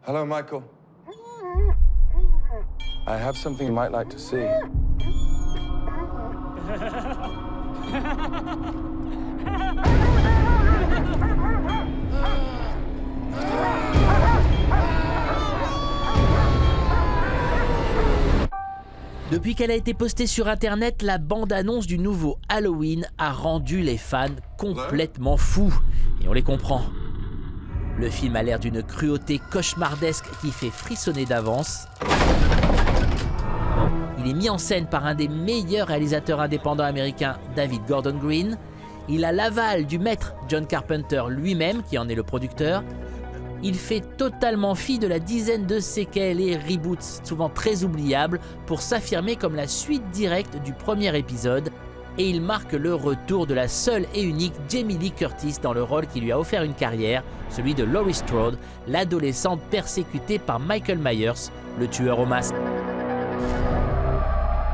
Hello, Michael. I have something you might like to see. Depuis qu'elle a été postée sur Internet, la bande-annonce du nouveau Halloween a rendu les fans complètement fous. Et on les comprend. Le film a l'air d'une cruauté cauchemardesque qui fait frissonner d'avance. Il est mis en scène par un des meilleurs réalisateurs indépendants américains, David Gordon Green. Il a l'aval du maître John Carpenter lui-même, qui en est le producteur. Il fait totalement fi de la dizaine de séquelles et reboots, souvent très oubliables, pour s'affirmer comme la suite directe du premier épisode. Et il marque le retour de la seule et unique Jamie Lee Curtis dans le rôle qui lui a offert une carrière, celui de Laurie Strode, l'adolescente persécutée par Michael Myers, le tueur au masque.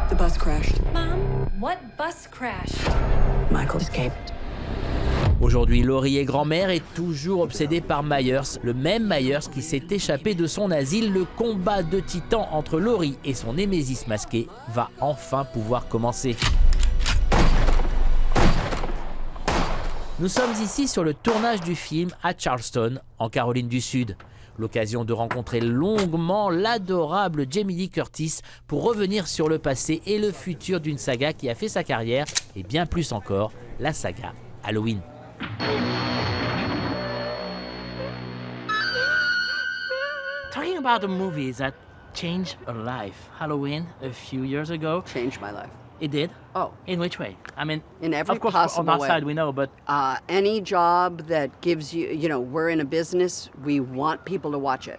The bus crashed. Mom, what bus crash? Michael escaped. Aujourd'hui, Laurie est grand-mère et toujours obsédée par Myers, le même Myers qui s'est échappé de son asile. Le combat de titans entre Laurie et son némésis masqué va enfin pouvoir commencer. Nous sommes ici sur le tournage du film à Charleston, en Caroline du Sud. L'occasion de rencontrer longuement l'adorable Jamie Lee Curtis pour revenir sur le passé et le futur d'une saga qui a fait sa carrière, et bien plus encore, la saga Halloween. Talking about the movies that changed a life, Halloween a few years ago. Changed my life. It did? Oh. In which way? I mean, In every of course, possible on our way. side we know, but Any job that gives you, we're in a business, we want people to watch it.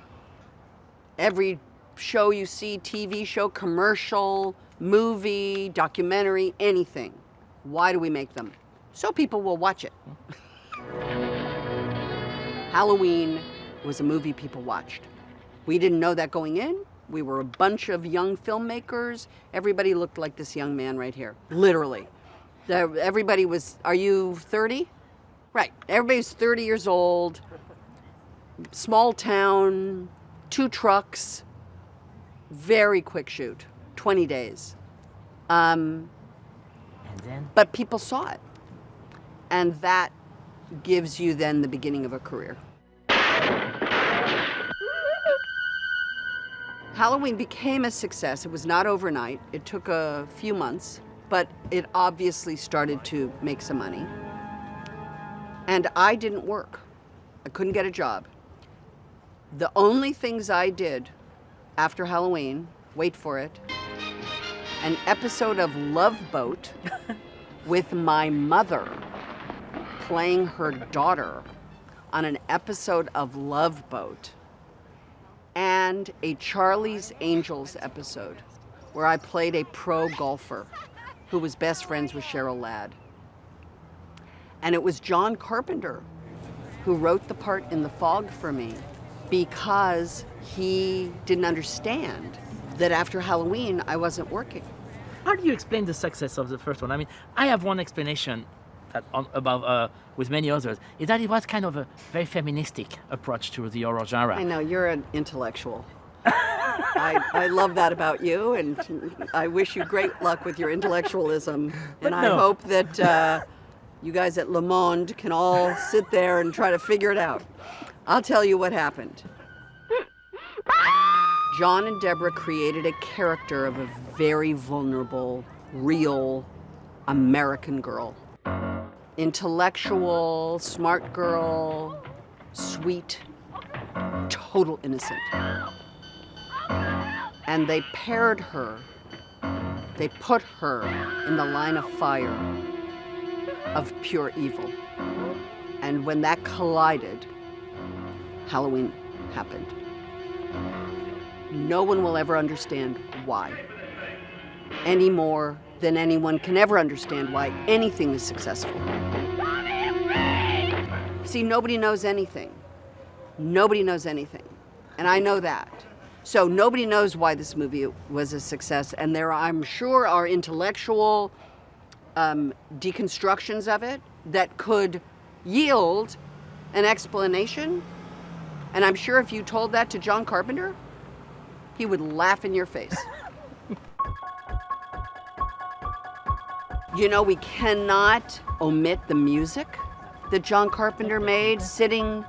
Every show you see, TV show, commercial, movie, documentary, anything. Why do we make them? So people will watch it. Halloween was a movie people watched. We didn't know that going in. We were a bunch of young filmmakers. Everybody looked like this young man right here, literally. Everybody was, are you 30? Right, everybody's 30 years old, small town, 2 trucks, very quick shoot, 20 days. and then But people saw it. And that gives you then the beginning of a career. Halloween became a success. It was not overnight. It took a few months, but it obviously started to make some money. And I didn't work. I couldn't get a job. The only things I did after Halloween, wait for it, an episode of Love Boat with my mother playing her daughter on an episode of Love Boat, and a Charlie's Angels episode where I played a pro golfer who was best friends with Cheryl Ladd. And it was John Carpenter who wrote the part in The Fog for me because he didn't understand that after Halloween I wasn't working. how do you explain the success of the first one? I mean, I have one explanation that about with many others, is that it was kind of a very feministic approach to the horror genre. I know, you're an intellectual. I love that about you, and I wish you great luck with your intellectualism. And I no. hope that you guys at Le Monde can all sit there and try to figure it out. I'll tell you what happened. John and Deborah created a character of a very vulnerable, real American girl. Intellectual, smart girl, sweet, total innocent. And they paired her, they put her in the line of fire of pure evil. And when that collided, Halloween happened. No one will ever understand why, any more than anyone can ever understand why anything is successful. See, nobody knows anything. Nobody knows anything. And I know that. So nobody knows why this movie was a success. And there, I'm sure, are intellectual deconstructions of it that could yield an explanation. And I'm sure if you told that to John Carpenter, he would laugh in your face. You know, we cannot omit the music that John Carpenter made, sitting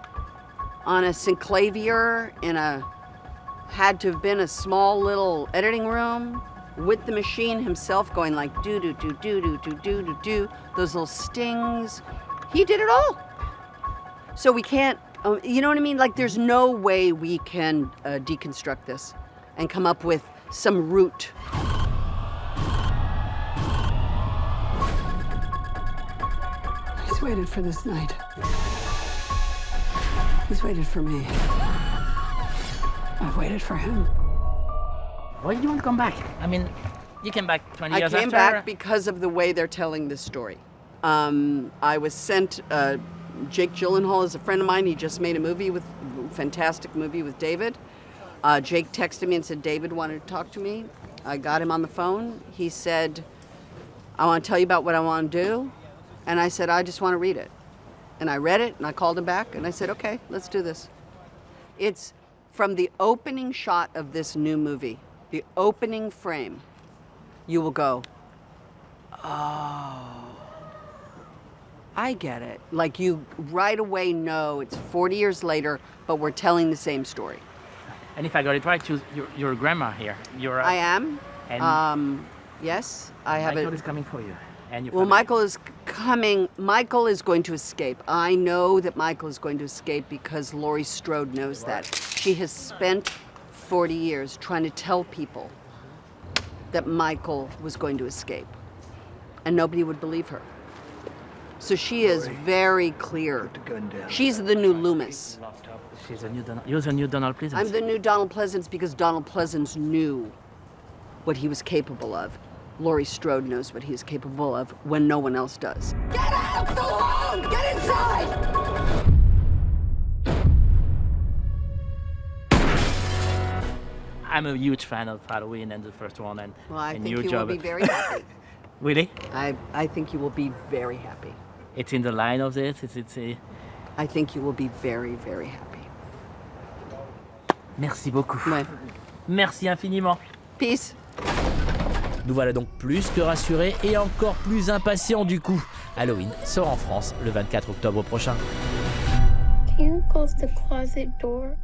on a synclavier in had to have been a small little editing room with the machine himself going like do do do do do do do do do, those little stings. He did it all. So we can't, you know what I mean? Like there's no way we can deconstruct this and come up with some root. He's waited for this night. He's waited for me. I've waited for him. Why do you want to come back? I mean, you came back 20 years after. I came back because of the way they're telling this story. I was sent, Jake Gyllenhaal is a friend of mine. He just made a fantastic movie with David. Jake texted me and said David wanted to talk to me. I got him on the phone. He said, I want to tell you about what I want to do. And I said, I just want to read it. And I read it and I called him back and I said, okay, let's do this. It's from the opening shot of this new movie, the opening frame, you will go, oh, I get it. Like you right away know it's 40 years later, but we're telling the same story. And if I got it right, you're a grandma here. I am. And yes, I have it. Michael is coming for you. And well, Michael is coming. Michael is going to escape. I know that Michael is going to escape because Laurie Strode knows that. She has spent 40 years trying to tell people that Michael was going to escape. And nobody would believe her. So she is very clear. She's the new Loomis. You're the new Donald Pleasence. I'm the new Donald Pleasence because Donald Pleasence knew what he was capable of. Laurie Strode knows what he's capable of when no one else does. Get out of the room! Get inside! I'm a huge fan of Halloween and the first one and well, I and think your you job. will be very happy. Really? I think you will be very happy. It's in the line of this? I think you will be very, very happy. Merci beaucoup. Ouais. Merci infiniment. Peace. Nous voilà donc plus que rassurés et encore plus impatients du coup. Halloween sort en France le 24 octobre prochain. Can you close the closet door?